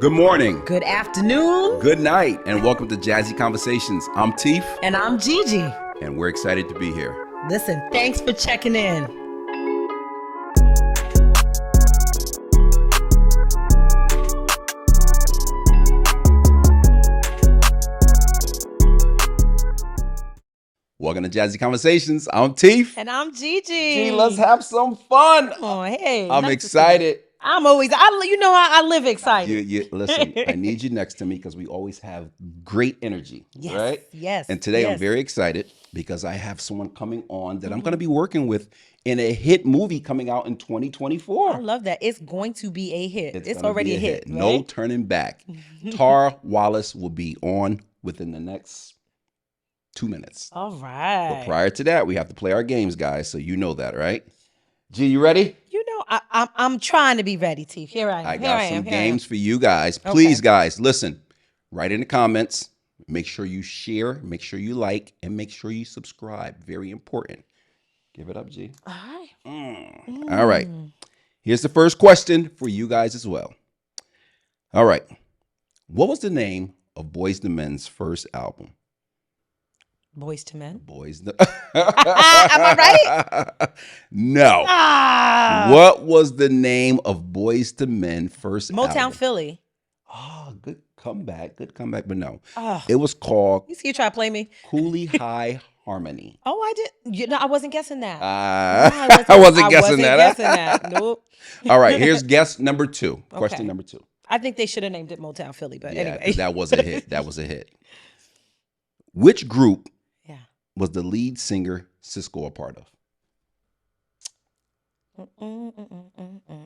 Good morning. Good afternoon. Good night, and welcome to Jazzy Conversations. I'm Teef. And I'm Gigi. And we're excited to be here. Listen, thanks for checking in. Welcome to Jazzy Conversations. I'm Teef. And I'm Gigi. Gee, let's have some fun. Oh, hey. I'm excited. I'm always, I live excited. Listen, I need you next to me because we always have great energy, Yes, right? yes. And today yes. I'm very excited because I have someone coming on that I'm going to be working with in a hit movie coming out in 2024. I love that. It's going to be a hit. It's gonna already be a hit. Right? No turning back. Tara Wallace will be on within the next 2 minutes. All right. But prior to that, we have to play our games, guys. So you know that, right? G, you ready? You know, I'm trying to be ready, Teef. Here I am. I got some games for you guys. Okay. Please, guys, listen. Write in the comments. Make sure you share. Make sure you like. And make sure you subscribe. Very important. Give it up, G. All right. All right. Here's the first question for you guys as well. All right. What was the name of Boyz II Men's first album? Boys to Men. Am I right? No. What was the name of Boyz II Men first Motown album? Philly. Oh, good comeback, but no. Oh. It was called You see you try to play me? Cooley High Harmony. Oh, I did. You know, I wasn't guessing that. I wasn't guessing that. Nope. All right, here's guess number 2. Question Okay. number 2. I think they should have named it Motown Philly, but Yeah, anyway. that was a hit. That was a hit. Which group Yeah. was the lead singer Cisco a part of?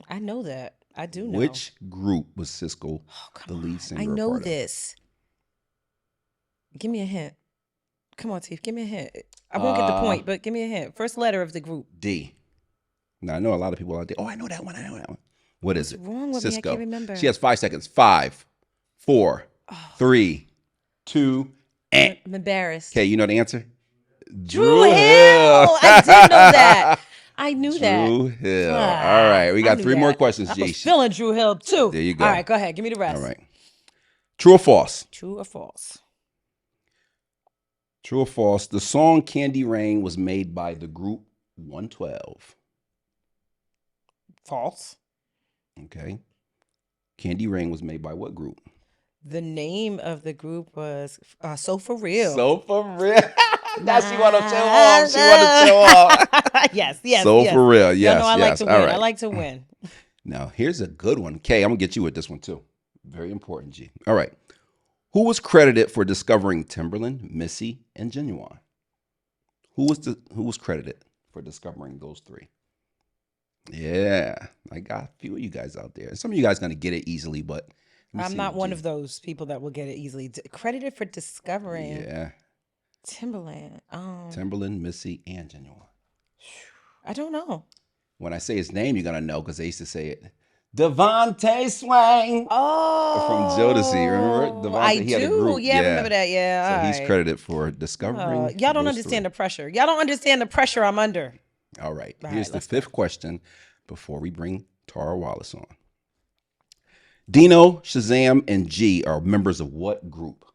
I know that. I do know. Which group was Cisco the lead singer? I a know part of? this. Give me a hint. Come on, Teef. Give me a hint. I won't get the point, but give me a hint. First letter of the group. D. Now I know a lot of people out there. Oh, I know that one. What is it? What's wrong with Cisco. me? I can't remember. She has 5 seconds. 5, 4, 3, 2, and. I'm embarrassed. Okay, you know the answer? Drew Hill. I did know that. I knew that. Drew Hill. All right, we got 3 more questions, I G. was feeling Drew Hill too. There you go. All right, go ahead. Give me the rest. All right. True or false? True or false? True or false? The song Candy Rain was made by the group 112. False. Okay. Candy Rain was made by what group? The name of the group was So For Real. So For Real. Now she want to show off. She want to show off. yes. So For Real. Yes, I like to win. All right. I like to win. Now, here's a good one. Kay, I'm going to get you with this one too. Very important, G. All right. Who was credited for discovering Timberland, Missy, and Genuine? Who was credited for discovering those 3? Yeah, I got a few of you guys out there. Some of you guys going to get it easily, but I'm not one of those people that will get it easily. Credited for discovering Timberland. Timberland, Missy, and Genuine. I don't know. When I say his name, you're going to know because they used to say it. Devontae Swang. Oh. From Jodeci. Remember? Devontae, I he had a do. group. Yeah, I remember that. Yeah. So he's credited for discovering. Y'all don't understand the pressure. Y'all don't understand the pressure I'm under. All right. Here's the 5th question before we bring Tara Wallace on. Dino, Shazam, and G are members of what group?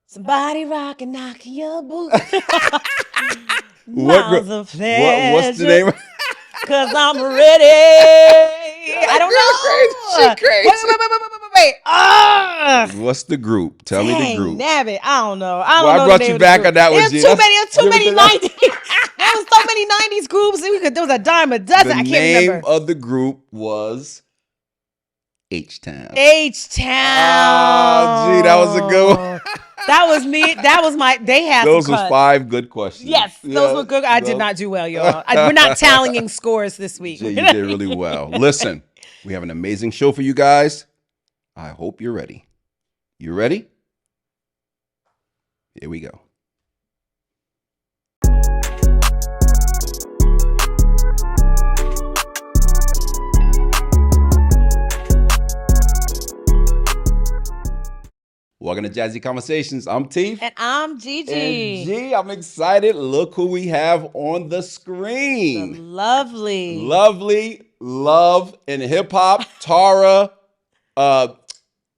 Somebody rock and knock your boots. What group? What's the name? Because I'm ready. I don't know. She crazy. Wait. What's the group? Tell me the group. Nabbit. I don't know. I brought you back on that one, G. There's too many 90s. There was so many 90s groups. There was a dime a dozen. I can't remember. The name of the group was H-Town. H-Town. Oh, gee, that was a good one. That was me. That was my. They had those some was cuts. 5 good questions. Yes, those were good. I did not do well, y'all. We're not tallying scores this week. Gee, you did really well. Listen, we have an amazing show for you guys. I hope you're ready. You ready? Here we go. Welcome to Jazzy Conversations. I'm Teef. And I'm Gigi. And G, I'm excited. Look who we have on the screen. The lovely love and hip hop, Tara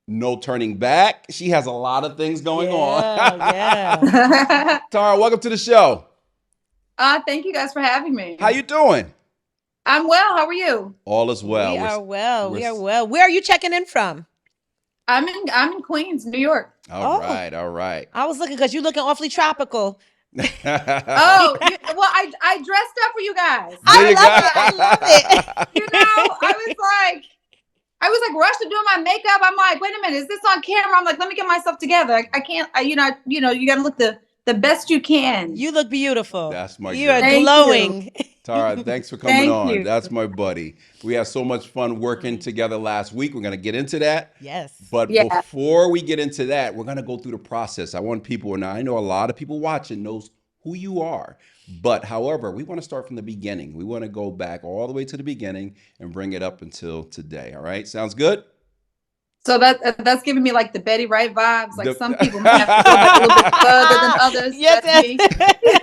No Turning Back. She has a lot of things going on. Yeah. Tara, welcome to the show. Thank you guys for having me. How you doing? I'm well. How are you? All is well. We are well. We are well. Where are you checking in from? I'm in Queens, New York. All right. All right. I was looking because you're looking awfully tropical. Well, I dressed up for you guys. There you go. I love it. You know, I was like rushed to doing my makeup. I'm like, wait a minute, is this on camera? I'm like, let me get myself together. I can't. You got to look the best you can. You look beautiful. That's my You girl. are Thank glowing. you. Tara, thanks for coming Thank on. you. That's my buddy. We had so much fun working together last week. We're going to get into that. Yes. But Yeah. before we get into that, we're going to go through the process. I want people, and I know a lot of people watching knows who you are. But however, we want to start from the beginning. We want to go back all the way to the beginning and bring it up until today. All right? Sounds good? So that's giving me like the Betty Wright vibes. Like The- some people might have to go back a little bit further than others. Yes,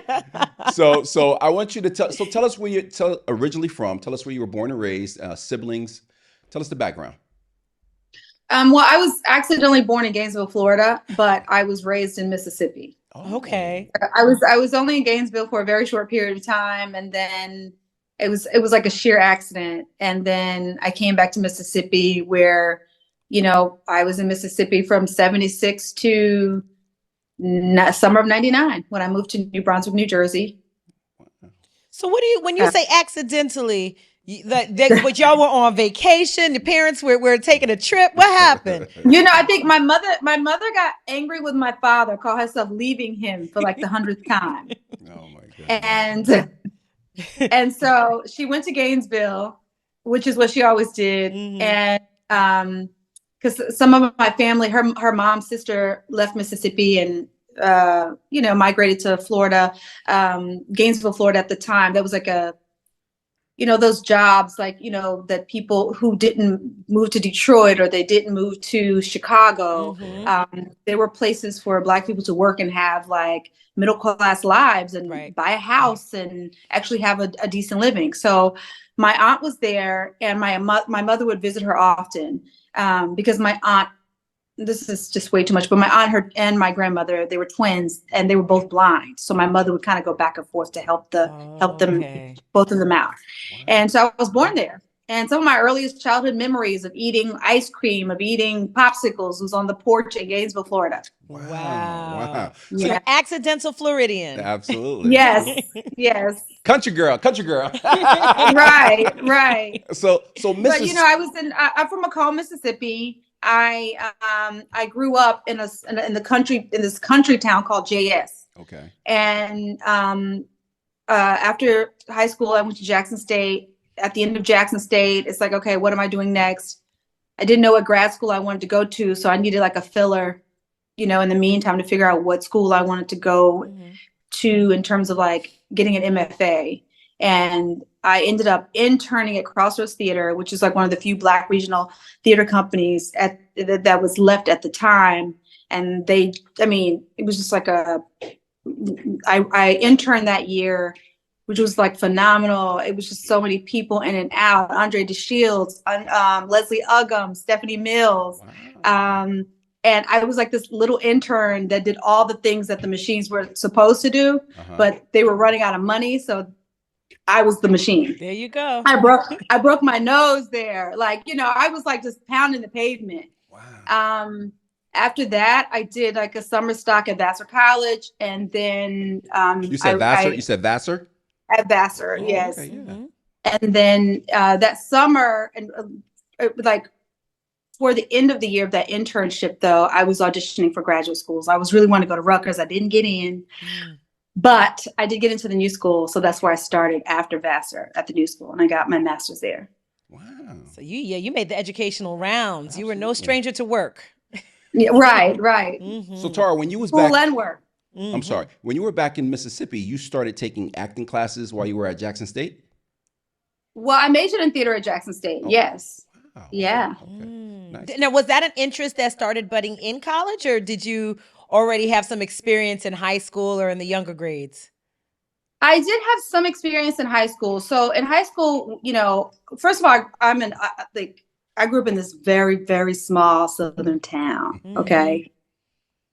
That's me. So I want you to tell us where you're originally from. Tell us where you were born and raised, siblings. Tell us the background. Well, I was accidentally born in Gainesville, Florida, but I was raised in Mississippi. Okay. I was only in Gainesville for a very short period of time, and then it was like a sheer accident. And then I came back to Mississippi, where I was in Mississippi from '76 to summer of '99 when I moved to New Brunswick, New Jersey. So what do you, when you say accidentally, but y'all were on vacation, the parents were taking a trip, what happened? I think my mother got angry with my father, called herself leaving him for like the 100th time. Oh my goodness. And so she went to Gainesville, which is what she always did. Mhm. And because some of my family, her mom's sister left Mississippi and migrated to Florida, Gainesville, Florida at the time. That was like those jobs that people who didn't move to Detroit or they didn't move to Chicago, there were places for Black people to work and have like middle class lives and buy a house and actually have a decent living. So my aunt was there, and my mother would visit her often, because my aunt, this is just way too much, but my aunt and my grandmother, they were twins and they were both blind. So my mother would kind of go back and forth to help them, both of them out. Wow. And so I was born there. And some of my earliest childhood memories of eating ice cream, of eating popsicles, was on the porch in Gainesville, Florida. Wow. So Yeah. an accidental Floridian. Absolutely. Yes. Yes. Country girl. Right. So Mrs. But I'm from McCall, Mississippi. I grew up in this country town called JS. Okay. And after high school, I went to Jackson State. At the end of Jackson State, it's like, okay, what am I doing next? I didn't know what grad school I wanted to go to, so I needed like a filler, in the meantime, to figure out what school I wanted to go to in terms of like getting an MFA. And I ended up interning at Crossroads Theater, which is like one of the few Black regional theater companies that was left at the time. And it was just like I interned that year, which was like phenomenal. It was just so many people in and out. Andre DeShields, Leslie Uggam, Stephanie Mills. Wow. And I was like this little intern that did all the things that the machines were supposed to do, but they were running out of money. So I was the machine. There you go. I broke my nose there. I was like just pounding the pavement. Wow. After that, I did like a summer stock at Vassar College. And then You said Vassar? You said Vassar? At Vassar, yes. Okay, yeah. And then that summer, and for the end of the year of that internship, though, I was auditioning for graduate schools. I was really wanting to go to Rutgers. I didn't get in, but I did get into the new school. So that's where I started after Vassar, at the new school, and I got my master's there. Wow. So you made the educational rounds. Absolutely. You were no stranger to work. Yeah, right. So Tara, when you was School back, and work. I'm sorry, when you were back in Mississippi, you started taking acting classes while you were at Jackson State? Well, I majored in theater at Jackson State. Oh. Yes. Wow. Yeah. Okay. Nice. Now, was that an interest that started budding in college, or did you already have some experience in high school or in the younger grades? I did have some experience in high school. So in high school, first of all, I grew up in this very, very small southern town. Mhm. Okay.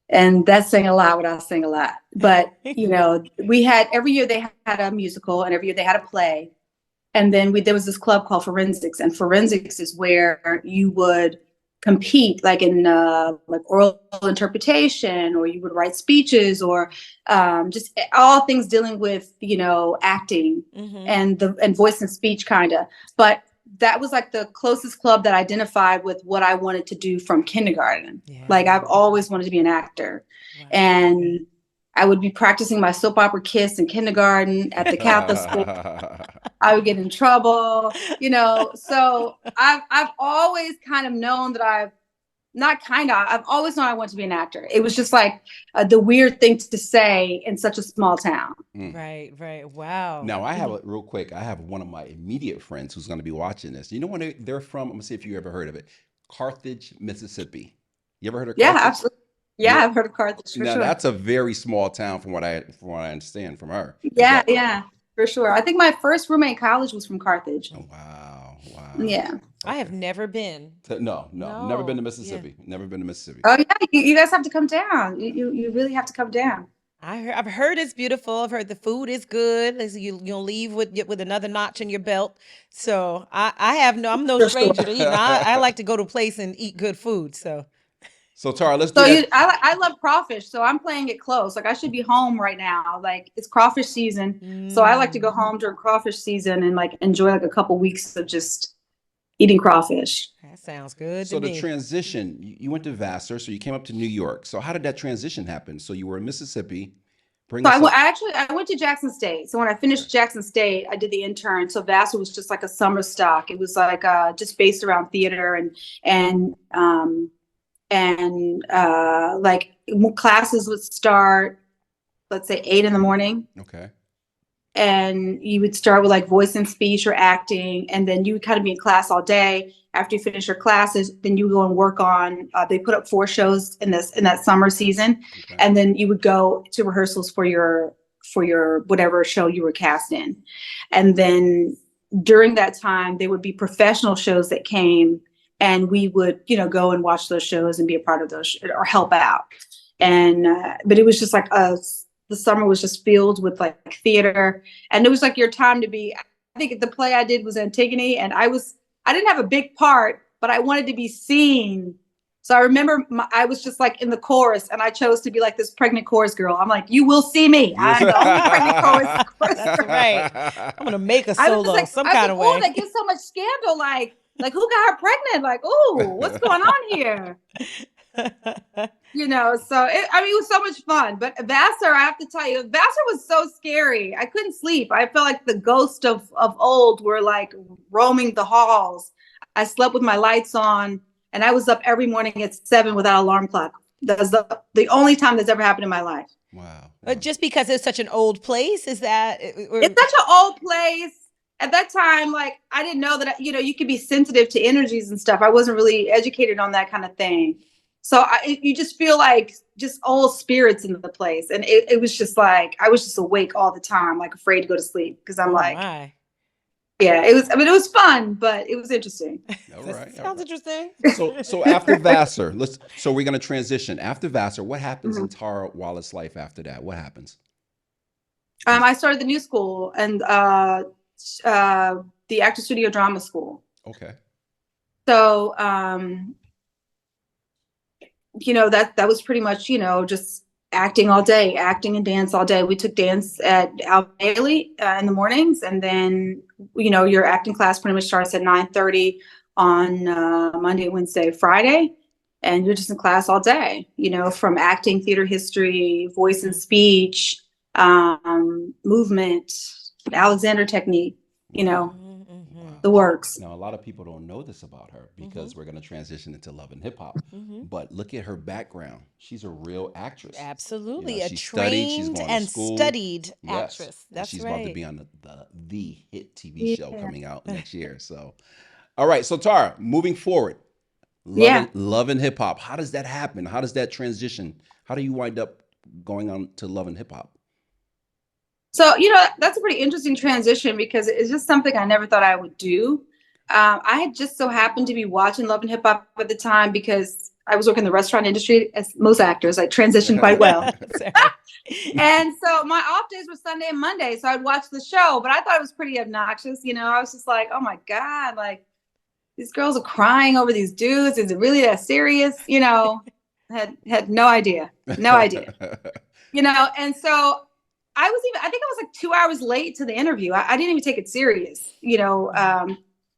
And that's saying a lot when I sing a lot. But, you know, we had every year they had a musical and every year they had a play. And then there was this club called Forensics, and Forensics is where you would compete, like in like oral interpretation, or you would write speeches, or just all things dealing with, you know, acting Mhm. and voice and speech kind of. But that was like the closest club that identified with what I wanted to do from kindergarten. Yeah. Like I've always wanted to be an actor, Wow. and I would be practicing my soap opera Kiss in kindergarten at the Catholic school. I would get in trouble, you know. So I've always kind of known that I've always known I want to be an actor. It was just like the weird thing to say in such a small town. Right, right. Wow. Now I have a real quick. I have one of my immediate friends who's going to be watching this. You know where they're from? I'm gonna see if you ever heard of it. Carthage, Mississippi. You ever heard of Yeah, Carthage? absolutely. Yeah, I've heard of Carthage for Now sure. that's a very small town from what I understand from her. Is Yeah, that? yeah, for sure. I think my first roommate in college was from Carthage. Oh, wow, wow. Yeah. I have never been. No, never been to No. Mississippi. Never been to Mississippi. Oh yeah, you guys have to come down. You really have to come down. I've heard it's beautiful. I've heard the food is good. You'll leave with another notch in your belt. So I'm no For sure. stranger to eating. I like to go to a place and eat good food. So Tara, let's do So that. I love crawfish, so I'm playing it close. Like I should be home right now. Like it's crawfish season, so I like to go home during crawfish season and like enjoy like a couple weeks of just eating crawfish. that sounds good So to the me. transition, you went to Vassar, so you came up to New York. So how did that transition happen? So you were in Mississippi. Bring So us up. I went to Jackson State. So when I finished Jackson State, I did the intern. So Vassar was just like a summer stock. It was like just based around theater and like classes would start, let's say 8 a.m. Okay. And you would start with like voice and speech or acting, and then you would kind of be in class all day. After you finish your classes, then you go and work on they put up 4 shows in that summer season. Okay. And then you would go to rehearsals for your whatever show you were cast in. And then during that time there would be professional shows that came, and we would, you know, go and watch those shows and be a part of those or help out. And but it was just like the summer was just filled with like theater, and it was like your time to be. I think the play I did was Antigone, and I didn't have a big part, but I wanted to be seen. So I remember I was just like in the chorus, and I chose to be like this pregnant chorus girl. I'm like, you will see me. I'm the only pregnant chorus That's girl. right. I'm gonna make a I was solo like, some I was kind like, of oh, way. that gets so much scandal. Like who got her pregnant? Like, oh, what's going on here? You know, so it was so much fun. But Vassar, I have to tell you, Vassar was so scary. I couldn't sleep. I felt like the ghosts of old were like roaming the halls. I slept with my lights on, and I was up every morning at 7 without an alarm clock. That's the only time that's ever happened in my life. Wow. Just because it's such an old place, is that? It's such an old place. At that time, like I didn't know that, you know, you could be sensitive to energies and stuff. I wasn't really educated on that kind of thing. So you just feel like just old spirits in the place. And it was just like, I was just awake all the time, like afraid to go to sleep. Cause I'm like, my. yeah, it was fun, but it was interesting. All That right. sounds interesting. So after Vassar, so we're gonna transition. After Vassar, what happens in Tara Wallace's life after that? What happens? I started the new school and the Actor Studio Drama School. Okay. So you know, that was pretty much, you know, just acting all day, acting and dance all day. We took dance at Al Bailey in the mornings, and then, you know, your acting class pretty much starts at 9:30 on Monday, Wednesday, Friday, and you're just in class all day, you know, from acting, theater history, voice and speech, movement, Alexander technique, you know, the works. Now, a lot of people don't know this about her because we're going to transition into love and hip hop. But look at her background. She's a real actress. Absolutely. You know, A she studied, she's trained going to and school. studied Yes. actress. And That's she's right. about to be on the hit TV show coming out next year. So, all right. So, Tara, moving forward, love and hip hop. How does that happen? How does that transition? How do you wind up going on to love and hip hop? So, you know, that's a pretty interesting transition because it's just something I never thought I would do. I had just so happened to be watching Love and Hip Hop at the time because I was working in the restaurant industry, as most actors. I transitioned quite well. Sorry. And so my off days were Sunday and Monday. So I'd watch the show, but I thought it was pretty obnoxious. I was just like, oh my God, like these girls are crying over these dudes. Is it really that serious? Had no idea. No idea. And so I think I was like 2 hours late to the interview. I didn't even take it serious.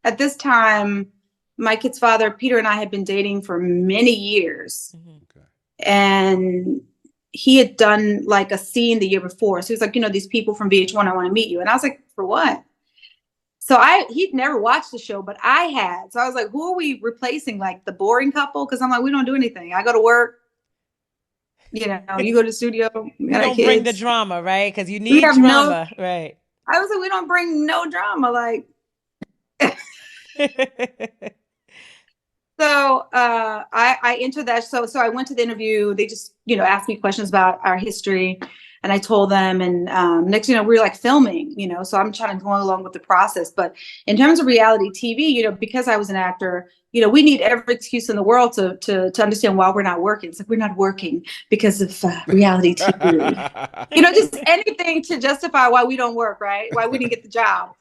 At this time, my kid's father, Peter, and I had been dating for many years. Okay. And he had done like a scene the year before. So he was like, these people from VH1, I want to meet you. And I was like, for what? So he'd never watched the show, but I had. So I was like, who are we replacing? Like the boring couple? Because I'm like, we don't do anything. I go to work. You go to the studio. You don't bring the drama, right? Because you We need have drama, right? I was like, we don't bring no drama. Like, so I entered that. So I went to the interview. They just, asked me questions about our history. And I told them, and next, we were like filming, so I'm trying to go along with the process. But in terms of reality TV, because I was an actor, we need every excuse in the world to understand why we're not working. It's like, we're not working because of reality TV, just anything to justify why we don't work, right? Why we didn't get the job.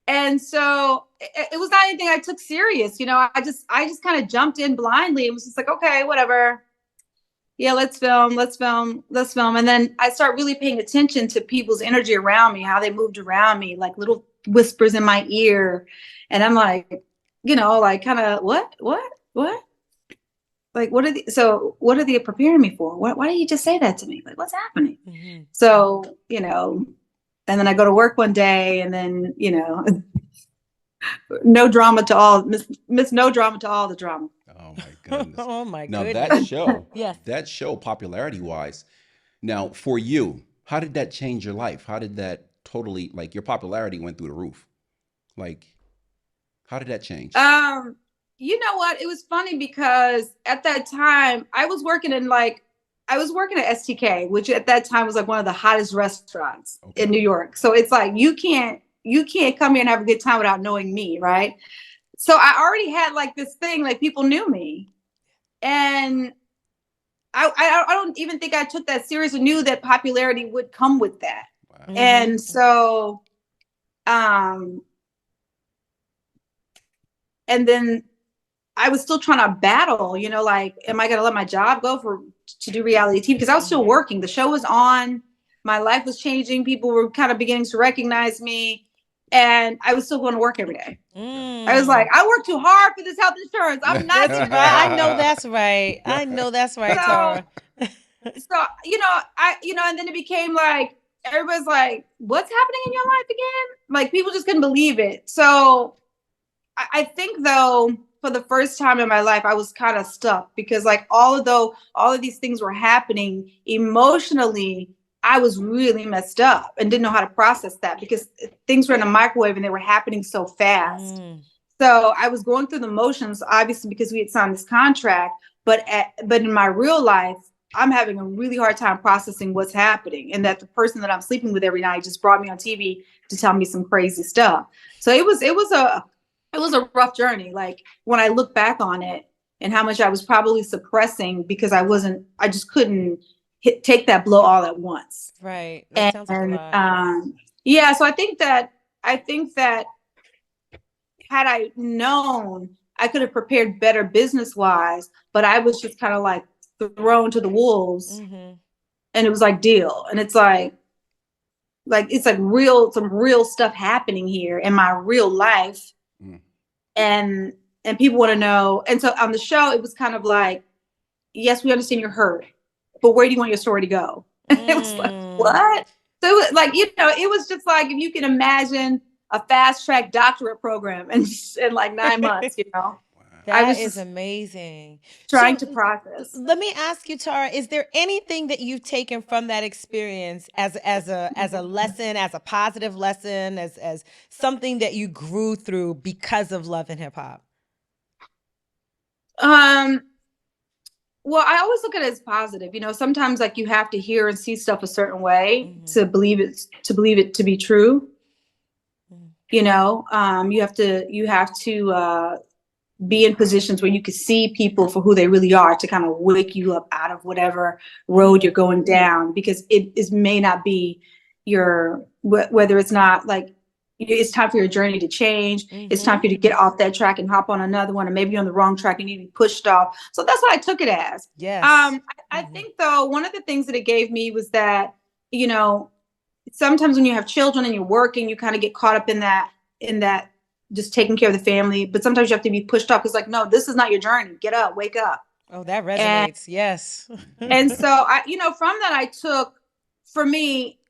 And so it was not anything I took serious. I just kind of jumped in blindly. It was just like, okay, whatever. Yeah, let's film. And then I start really paying attention to people's energy around me, how they moved around me, like little whispers in my ear. And I'm like, like kind of what? Like, what are they preparing me for? Why did you just say that to me? Like, what's happening? Mm-hmm. So, and then I go to work one day and then, no drama to all, miss no drama to all the drama. Oh my goodness. Oh my now, goodness. that show, yes. that show popularity wise, now for you, how did that change your life? How did that totally, like your popularity went through the roof? Like, how did that change? You know what? It was funny because at that time I was working at STK, which at that time was like one of the hottest restaurants in New York. So it's like, you can't come here and have a good time without knowing me. Right. So I already had like this thing, like people knew me, and I don't even think I took that serious or knew that popularity would come with that. Wow. Mm-hmm. And so, and then I was still trying to battle, like, am I going to let my job go to do reality TV? Because I was still working. The show was on. My life was changing. People were kind of beginning to recognize me. And I was still going to work every day. I was like, I work too hard for this health insurance. I'm not. That's right. I know that's right. Tara. So, and then it became like, everybody's like, what's happening in your life again? Like, people just couldn't believe it. So I think, though, for the first time in my life, I was kind of stuck because, like, although all of these things were happening emotionally, I was really messed up and didn't know how to process that because things were in a microwave and they were happening so fast. So I was going through the motions, obviously, because we had signed this contract. But in my real life, I'm having a really hard time processing what's happening, and that the person that I'm sleeping with every night just brought me on TV to tell me some crazy stuff. So it was a rough journey. Like, when I look back on it and how much I was probably suppressing because I just couldn't take that blow all at once. Right. That sounds like a lot. Yeah. So I think that had I known, I could have prepared better business wise, but I was just kind of like thrown to the wolves. Mm-hmm. And it was like, deal. And it's like it's like some real stuff happening here in my real life. Mm. And people want to know. And so on the show, it was kind of like, yes, we understand you're hurt, but where do you want your story to go? It was like, what? So it was like, it was just like, if you can imagine a fast track doctorate program in like 9 months, That is amazing. Trying to process. Let me ask you, Tara, is there anything that you've taken from that experience as a lesson, as a positive lesson, as something that you grew through because of Love and Hip Hop? Well, I always look at it as positive. Sometimes like you have to hear and see stuff a certain way to believe it to be true. You know, you have to be in positions where you can see people for who they really are, to kind of wake you up out of whatever road you're going down, because it may not be whether it's not like, it's time for your journey to change. It's time for you to get off that track and hop on another one, or maybe you're on the wrong track and you need to be pushed off. So that's what I took it as. Yes. I think though, one of the things that it gave me was that, you know, sometimes when you have children and you're working, you kind of get caught up in that just taking care of the family. But sometimes you have to be pushed up. It's like, no, this is not your journey. Get up, wake up. Oh, that And resonates. Yes. and so I, you know, from that I took, for me,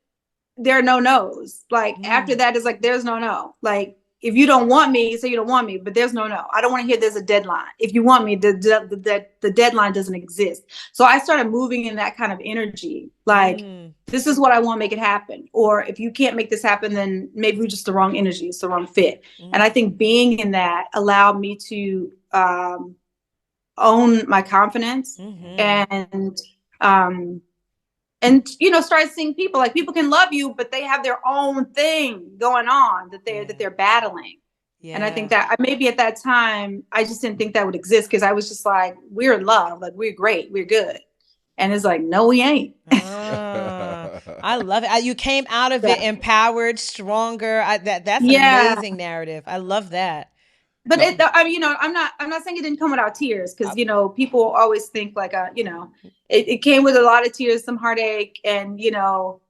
there are no no's. Like after that is like, there's no no. Like if you don't want me, say you don't want me, but there's no no. I don't want to hear there's a deadline. If you want me, the deadline doesn't exist. So I started moving in that kind of energy. Like this is what I want, make it happen. Or if you can't make this happen, then maybe we're just the wrong energy, it's the wrong fit. And I think being in that allowed me to own my confidence and you know, start seeing people, like people can love you, but they have their own thing going on that they're battling. And I think that maybe at that time I just didn't think that would exist, because I was just like, we're in love, like we're great, we're good. And it's like, no, we ain't. I love it. You came out of it empowered, stronger. That's an amazing narrative. I love that. But I mean, you know, I'm not saying it didn't come without tears, because you know, people always think like, you know, it came with a lot of tears, some heartache, and you know,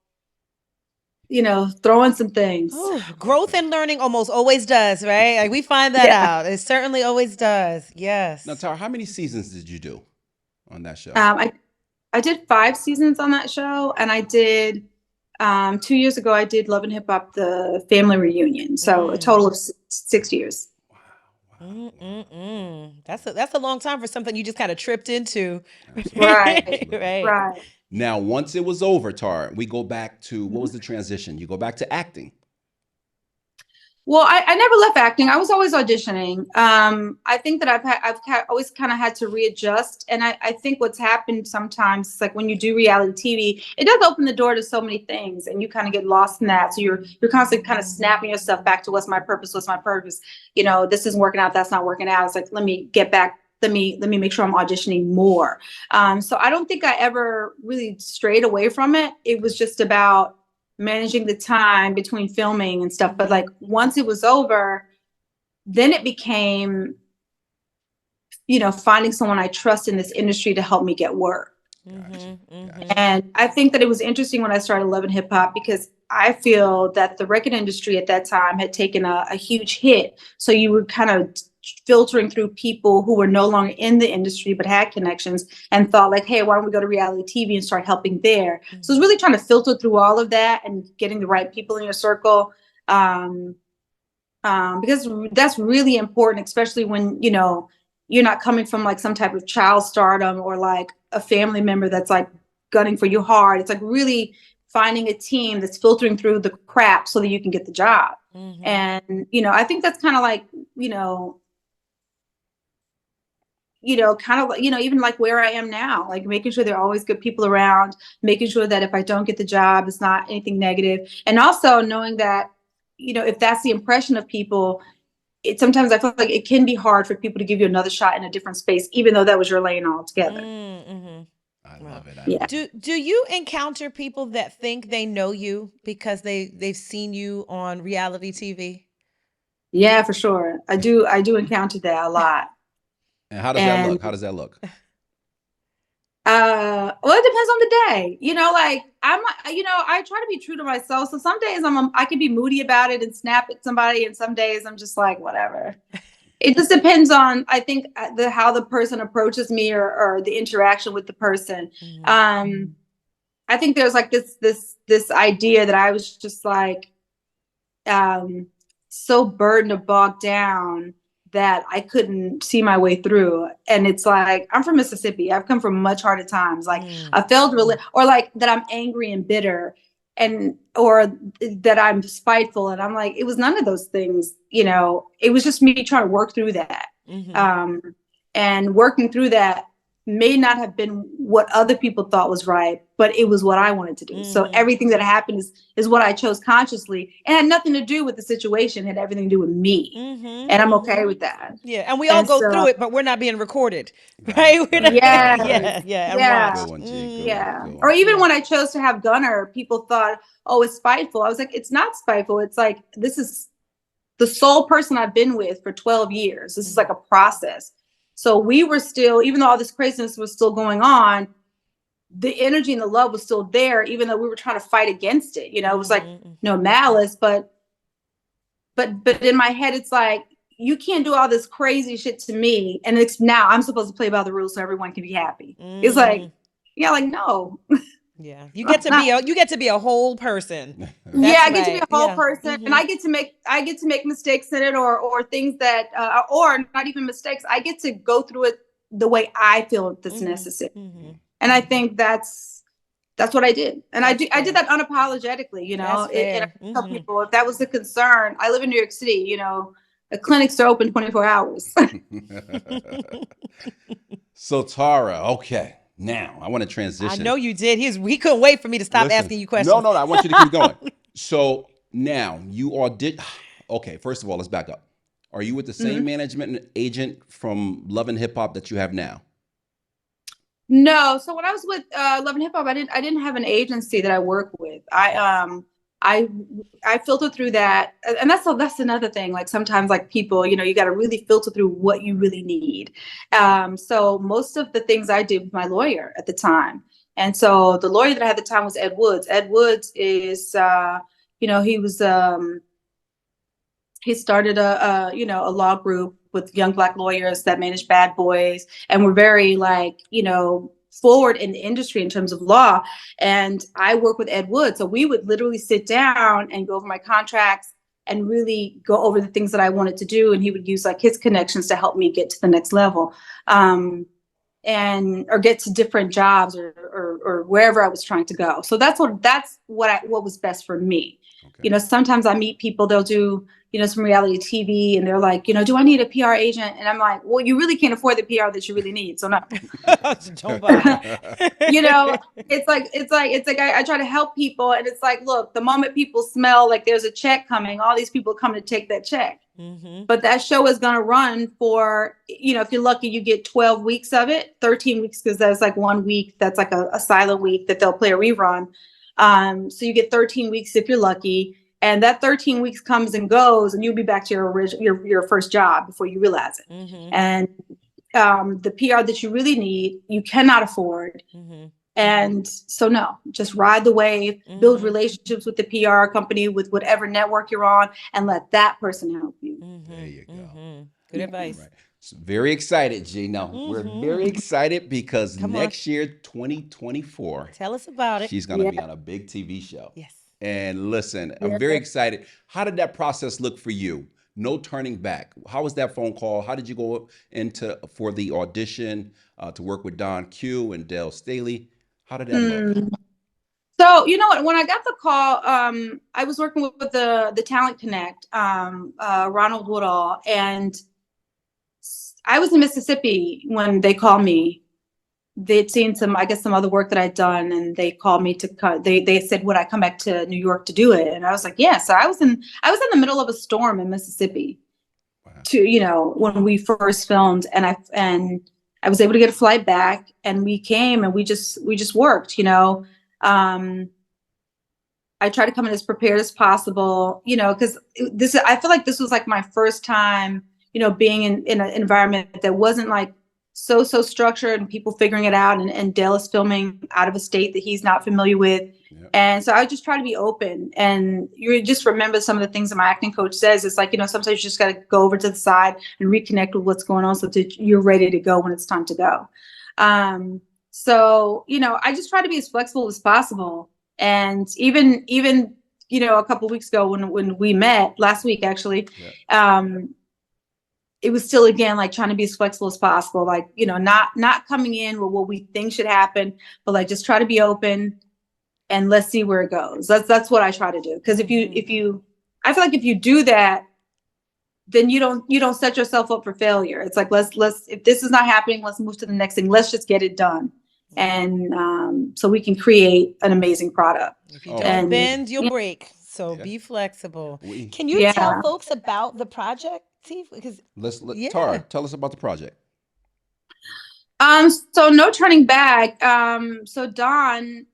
throwing some things. Ooh, growth and learning almost always does, right? Like we find that out. It certainly always does. Yes. Now, Tara, how many seasons did you do on that show? I did 5 seasons on that show, and I did 2 years ago I did Love and Hip Hop, the family reunion. So a total of 6 years. That's a long time for something you just kind of tripped into. Right. Right. Now, once it was over, Tara, we go back to, what was the transition? You go back to acting. Well, I never left acting. I was always auditioning. I think that I've always kind of had to readjust. And I think what's happened sometimes is like when you do reality TV, it does open the door to so many things, and you kind of get lost in that. So you're constantly kind of snapping yourself back to what's my purpose? What's my purpose? You know, this isn't working out. That's not working out. It's like, let me get back. Let me make sure I'm auditioning more. So I don't think I ever really strayed away from it. It was just about managing the time between filming and stuff. But like once it was over, then it became, you know, finding someone I trust in this industry to help me get work. Gotcha. And I think that it was interesting when I started Love and Hip Hop, because I feel that the record industry at that time had taken a huge hit. So you were kind of filtering through people who were no longer in the industry but had connections, and thought like, hey, why don't we go to reality TV and start helping there? So it's really trying to filter through all of that and getting the right people in your circle, because that's really important, especially when, you know, you're not coming from like some type of child stardom or like a family member that's like gunning for you hard. It's like really finding a team that's filtering through the crap so that you can get the job. And, you know, I think that's kind of like, you know, kind of, you know, even like where I am now, like making sure there are always good people around, making sure that if I don't get the job, it's not anything negative. And also knowing that, you know, if that's the impression of people, sometimes I feel like it can be hard for people to give you another shot in a different space, even though that was your lane altogether. I love it. Yeah. Do you encounter people that think they know you because they've seen you on reality TV? Yeah, for sure. I do encounter that a lot. And how does that look? How does that look? Well, it depends on the day. You know, like you know, I try to be true to myself. So some days I can be moody about it and snap at somebody, and some days I'm just like, whatever. It just depends on, I think, how the person approaches me, or the interaction with the person. I think there's like this idea that I was just like so burdened or bogged down that I couldn't see my way through. And it's like, I'm from Mississippi. I've come from much harder times. Like I failed or like that I'm angry and bitter, or that I'm spiteful. And I'm like, it was none of those things, you know. It was just me trying to work through that. And working through that may not have been what other people thought was right, but it was what I wanted to do. So everything that happened is what I chose consciously, and had nothing to do with the situation, had everything to do with me. And I'm okay with that. Yeah, and we all go so, through it, but we're not being recorded, right? We're not, Yes. and Yeah. watched. Go on, G. Go Yeah. on. Or even when I chose to have Gunner, people thought, oh, it's spiteful. I was like, it's not spiteful. It's like, this is the sole person I've been with for 12 years. This is like a process. So we were still, even though all this craziness was still going on, the energy and the love was still there, even though we were trying to fight against it. You know, it was like no malice, but in my head, it's like, you can't do all this crazy shit to me. And it's now I'm supposed to play by the rules so everyone can be happy. It's like, yeah, like, no. Yeah, you get to be a whole person. Yeah, I get to be a whole person, Mm-hmm. and I get to make mistakes in it, or things that, or not even mistakes. I get to go through it the way I feel that's necessary, and I think that's what I did, and I did that unapologetically. You know, and I tell people, if that was the concern, I live in New York City. You know, the clinics are open 24 hours. So Tara, okay. Now I want to transition. I know you did. He couldn't wait for me to stop asking you questions. No, I want you to keep going. So now you are okay, first of all, let's back up. Are you with the same management and agent from Love and Hip Hop that you have now? No. So when I was with Love and Hip Hop, I didn't have an agency that I work with. I filtered through that, and that's another thing. Like sometimes, like people, you know, you got to really filter through what you really need. So most of the things I did with my lawyer at the time, and so the lawyer that I had at the time was Ed Woods. Ed Woods is, you know, he started a law group with young Black lawyers that manage bad boys, and we're very, like, you know, forward in the industry in terms of law. And I work with Ed Wood. So we would literally sit down and go over my contracts and really go over the things that I wanted to do. And he would use like his connections to help me get to the next level. Or get to different jobs or wherever I was trying to go. So that's what was best for me. Okay. You know, sometimes I meet people, they'll do, you know, some reality TV, and they're like, you know, do I need a PR agent? And I'm like, well, you really can't afford the PR that you really need. So no. Don't bother. You know, it's like I try to help people, and it's like, look, the moment people smell like there's a check coming, all these people come to take that check. But that show is going to run for, you know, if you're lucky, you get 12 weeks of it, 13 weeks, because that's like 1 week. That's like a silent week that they'll play a rerun. So you get 13 weeks if you're lucky. And that 13 weeks comes and goes, and you'll be back to your first job before you realize it. And the PR that you really need, you cannot afford. And so no, just ride the wave, build relationships with the PR company, with whatever network you're on, and let that person help you. There you go. Good advice. Right. So very excited, G. Now, we're very excited because next year, 2024. Tell us about it. She's going to be on a big TV show. Yes. And listen, I'm very excited. How did that process look for you? No turning back. How was that phone call? How did you go for the audition to work with Don Q and Dale Staley? How did that look? So, you know what, when I got the call, I was working with the Talent Connect, Ronald Woodall, and I was in Mississippi when they called me. They'd seen some other work that I'd done, and they called me to they said, would I come back to New York to do it? And I was like, yeah. So I was in the middle of a storm in Mississippi. Wow. You know, when we first filmed, and I was able to get a flight back, and we came, and we just worked, you know. I tried to come in as prepared as possible, you know, because I feel like this was like my first time, you know, being in an environment that wasn't like so structured and people figuring it out, and Dale is filming out of a state that he's not familiar with. Yep. And so I just try to be open, and you just remember some of the things that my acting coach says. It's like, you know, sometimes you just got to go over to the side and reconnect with what's going on so that you're ready to go when it's time to go. So, you know, I just try to be as flexible as possible. And even, you know, a couple of weeks ago when we met last week, actually, it was still, again, like trying to be as flexible as possible. Like, you know, not coming in with what we think should happen, but like, just try to be open and let's see where it goes. That's what I try to do. Cause if you, I feel like if you do that, then you don't set yourself up for failure. It's like, let's if this is not happening, let's move to the next thing. Let's just get it done. And so we can create an amazing product. If you Oh, don't And bend, you'll yeah, break. So yeah. be flexible. We Can you tell yeah. folks about the project, Steve? Because let yeah. Tara tell us about the project. So no turning back. So Don,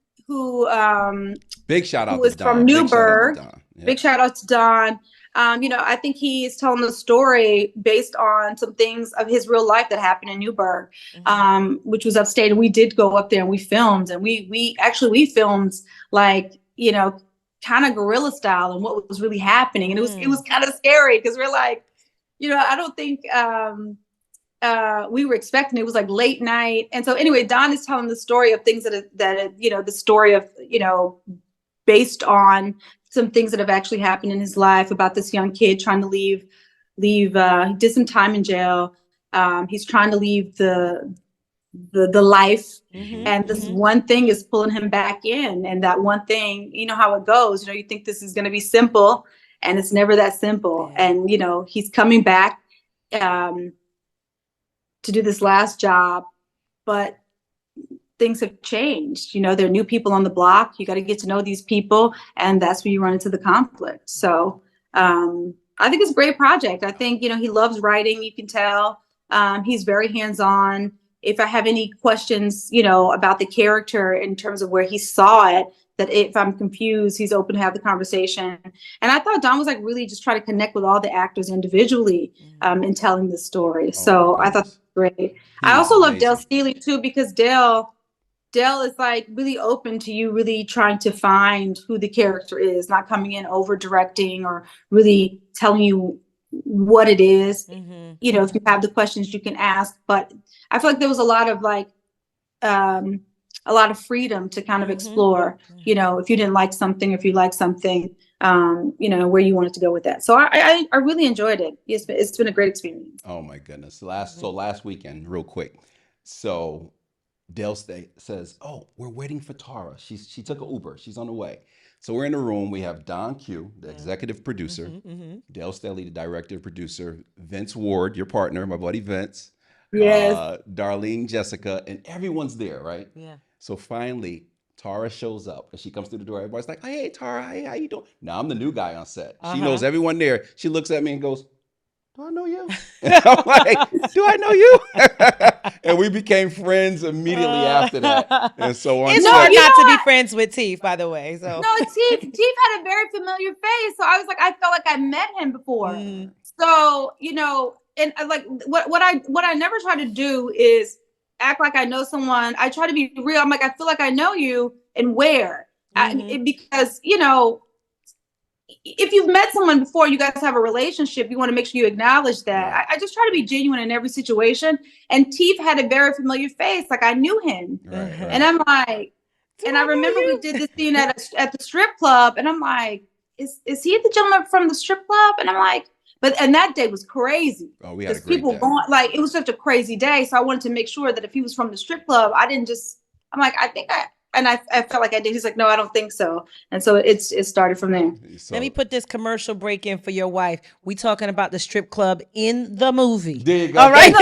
Big shout who out to is from Don. Big shout out to Newburgh. Don. Big Yep. shout out to Don. I think he is telling the story based on some things of his real life that happened in Newburgh, which was upstate. And we did go up there and we filmed, and we filmed like, kind of guerrilla style and what was really happening. And it was kind of scary because we're like, I don't think we were expecting. It was like late night. And so anyway, Don is telling the story of things the story of, based on some things that have actually happened in his life about this young kid trying to leave. He did some time in jail. He's trying to leave the life. And this one thing is pulling him back in. And that one thing, you know how it goes, you think this is going to be simple, and it's never that simple. Yeah. And, he's coming back to do this last job, but things have changed. There are new people on the block. You got to get to know these people, and that's where you run into the conflict. So I think it's a great project. I think, he loves writing. You can tell. He's very hands-on. If I have any questions, about the character in terms of where he saw it, that if I'm confused, he's open to have the conversation. And I thought Don was like really just trying to connect with all the actors individually in telling the story. So I thought it was great. I also love Dale Steely too, because Dale is like really open to you really trying to find who the character is, not coming in over directing or really telling you what it is. If you have the questions you can ask, but I feel like there was a lot of freedom to kind of explore, if you didn't like something, if you like something, where you wanted to go with that. So I really enjoyed it. It's been a great experience. Oh my goodness. Last weekend, real quick. So Dale says, "Oh, we're waiting for Tara. She took an Uber. She's on the way." So we're in the room. We have Don Q, the executive producer, Dale Staley, the director, producer, Vince Ward, your partner, my buddy Vince, Yes. Darlene, Jessica, and everyone's there, right? Yeah. So finally, Tara shows up and she comes through the door. Everybody's like, "Hey, Tara, hey, how you doing?" Now I'm the new guy on set. She knows everyone there. She looks at me and goes, "Do I know you?" And I'm like, "Do I know you?" And we became friends immediately after that. And so on. It's hard not to be friends with Teef, by the way. So no, Teef had a very familiar face, so I was like, I felt like I met him before. So and like what I never try to do is act like I know someone. I try to be real. I'm like, I feel like I know you, and where because if you've met someone before, you guys have a relationship, you want to make sure you acknowledge that. Right. I just try to be genuine in every situation. And Teef had a very familiar face, like I knew him. Right. And I'm like, and I remember we did this scene at the strip club, and I'm like, is he the gentleman from the strip club? And I'm like, and that day was crazy. Oh, we had a great people day. going, like, it was such a crazy day. So I wanted to make sure that if he was from the strip club, I didn't just, I'm like, I felt like I did. He's like, no, I don't think so. And so it started from there. Let me put this commercial break in for your wife. We talking about the strip club in the movie. There you go. All right.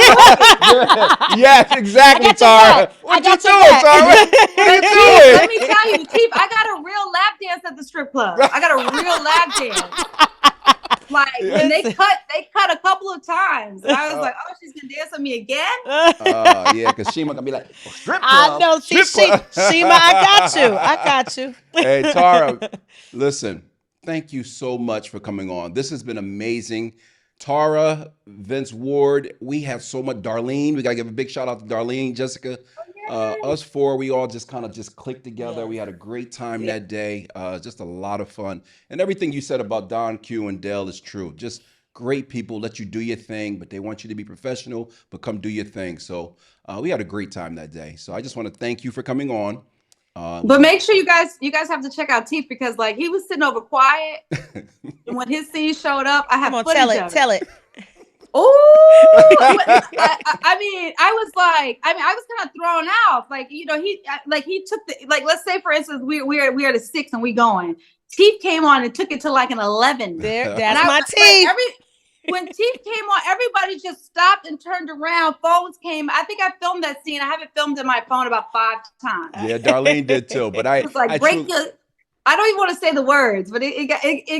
Yes, exactly, Tara. What you doing, Tara? Let me tell you, Teef, I got a real lap dance at the strip club. I got a real lap dance. Like, when they cut a couple of times. And I was like, oh, she's gonna dance with me again? Yeah, because Shima gonna be like, strip club. I know. Shima, I got you. Hey, Tara, listen, thank you so much for coming on. This has been amazing. Tara, Vince Ward, we have so much. Darlene, we gotta give a big shout out to Darlene, Jessica. Us four, we all just kind of clicked together. We had a great time that day. Just a lot of fun. And everything you said about Don Q and Dale is true. Just great people, let you do your thing, but they want you to be professional, but come do your thing. So we had a great time that day. So I just want to thank you for coming on. But make sure you guys have to check out Teef, because like he was sitting over quiet. And when his scene showed up, I have footage of it. Tell it. Oh, I mean, I was kind of thrown out. Like, he took let's say for instance, we're at a 6 and we going. Teef came on and took it to like an 11. That's my Teef. when Teeth came on, everybody just stopped and turned around. Phones came. I think I filmed that scene. I have it filmed in my phone about 5 times. Yeah, Darlene did too. But It was like, break your. I don't even want to say the words, but it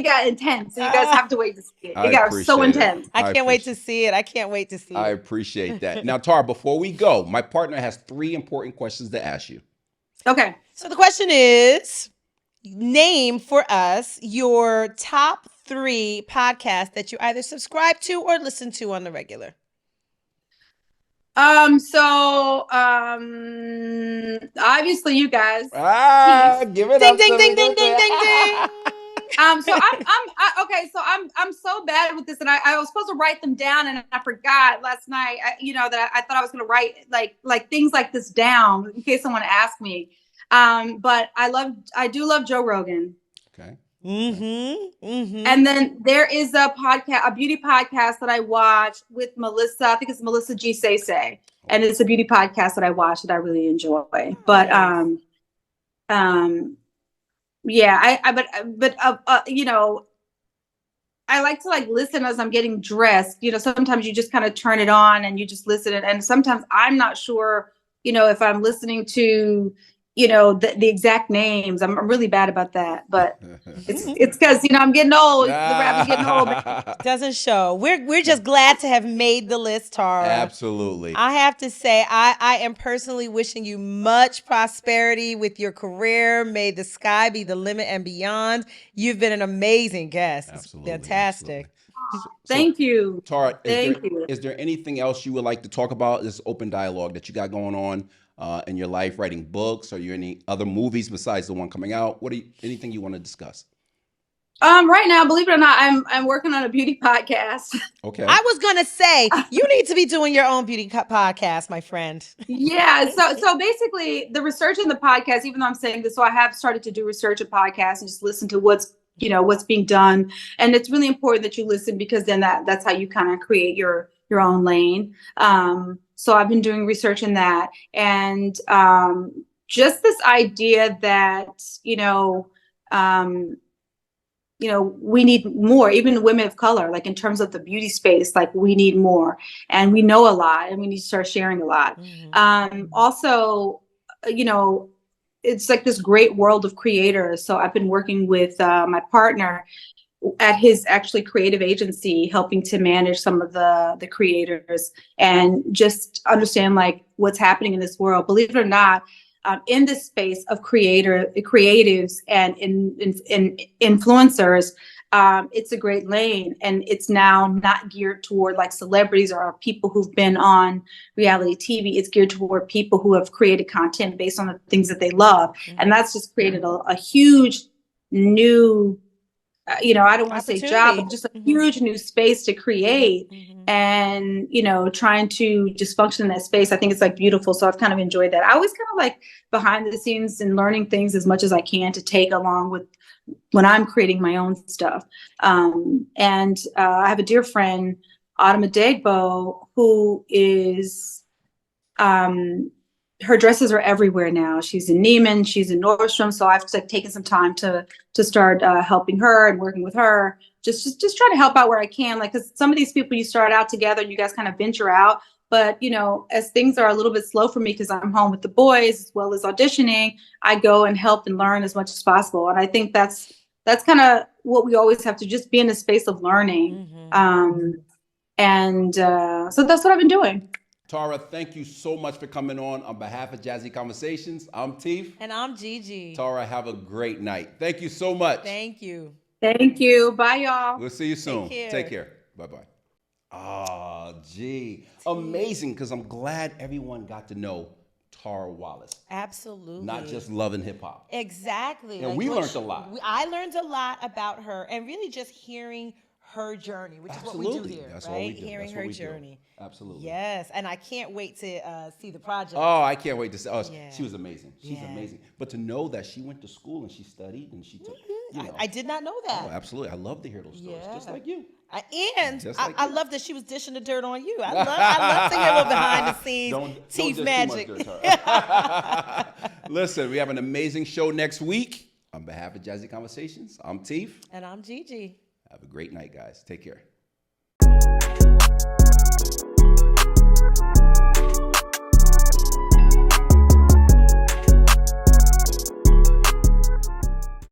got intense. So you guys have to wait to see it. I It got so appreciate it. intense. I can't wait to see it. I can't wait to see I it. appreciate that. Now, Tara, before we go, my partner has 3 important questions to ask you. Okay. So the question is, name for us your top 3 podcasts that you either subscribe to or listen to on the regular. Obviously you guys. Give it Ding, up. ding, ding, ding, ding, ding, ding. I'm so bad with this, and I was supposed to write them down, and I forgot last night. I thought I was going to write like things like this down in case someone asked me. But I do love Joe Rogan. Okay. And then there is a beauty podcast that I watch with Melissa. I think it's Melissa G. Say, and it's a beauty podcast that I watch that I really enjoy. But yeah, I like to listen as I'm getting dressed. Sometimes you just kind of turn it on and you just listen. And sometimes I'm not sure, if I'm listening to, the exact names. I'm really bad about that, but it's because, I'm getting old. The rappers getting old. Doesn't show. We're just glad to have made the list, Tara. Absolutely. I have to say, I am personally wishing you much prosperity with your career. May the sky be the limit and beyond. You've been an amazing guest. Absolutely. It's fantastic. Absolutely. Thank you. Tara, Thank you. Is there anything else you would like to talk about, this open dialogue that you got going on in your life, writing books? Are you any other movies besides the one coming out? Anything you want to discuss? Right now, believe it or not, I'm working on a beauty podcast. Okay. I was gonna say you need to be doing your own beauty podcast, my friend. Yeah. So basically, the research in the podcast, even though I'm saying this, so I have started to do research in podcasts and just listen to what's being done, and it's really important that you listen because then that's how you kind of create your own lane. So I've been doing research in that, and just this idea that we need more, even women of color, like in terms of the beauty space, like we need more, and we know a lot, and we need to start sharing a lot. Also, it's like this great world of creators. So I've been working with my partner at his actually creative agency, helping to manage some of the creators and just understand like what's happening in this world. Believe it or not, in this space of creatives and influencers, it's a great lane, and it's now not geared toward like celebrities or people who've been on reality TV. It's geared toward people who have created content based on the things that they love, and that's just created a huge new, I don't want to say job, but just a huge new space to create, and trying to just function in that space. I think it's like beautiful. So I've kind of enjoyed that. I always kind of like behind the scenes and learning things as much as I can to take along with when I'm creating my own stuff. And I have a dear friend, Autumn Adegbo, who is her dresses are everywhere now. She's in Neiman, she's in Nordstrom. So I've taken some time to start helping her and working with her. Just try to help out where I can. Like, cause some of these people you start out together and you guys kind of venture out. But, as things are a little bit slow for me because I'm home with the boys as well as auditioning, I go and help and learn as much as possible. And I think that's kind of what we always have to just be in a space of learning. So that's what I've been doing. Tara, thank you so much for coming on behalf of Jazzy Conversations. I'm Teef. And I'm Gigi. Tara, have a great night. Thank you so much. Thank you. Thank you. Bye, y'all. We'll see you soon. Take care. Bye-bye. Gee. Amazing, because I'm glad everyone got to know Tara Wallace. Absolutely. Not just loving hip hop. Exactly. And we learned a lot. I learned a lot about her, and really just hearing her journey, which is what we do here, That's right? What we do. Hearing her journey. Absolutely. Yes, and I can't wait to see the project. Oh, I can't wait to see. Oh, Yeah. She was amazing. She's amazing. But to know that she went to school and she studied and she took, I did not know that. Oh, absolutely. I love to hear those stories, just like you. I love that she was dishing the dirt on you. I love to hear a little behind the scenes Teeth magic. Listen, we have an amazing show next week. On behalf of Jazzy Conversations, I'm Teef. And I'm Gigi. Have a great night, guys. Take care.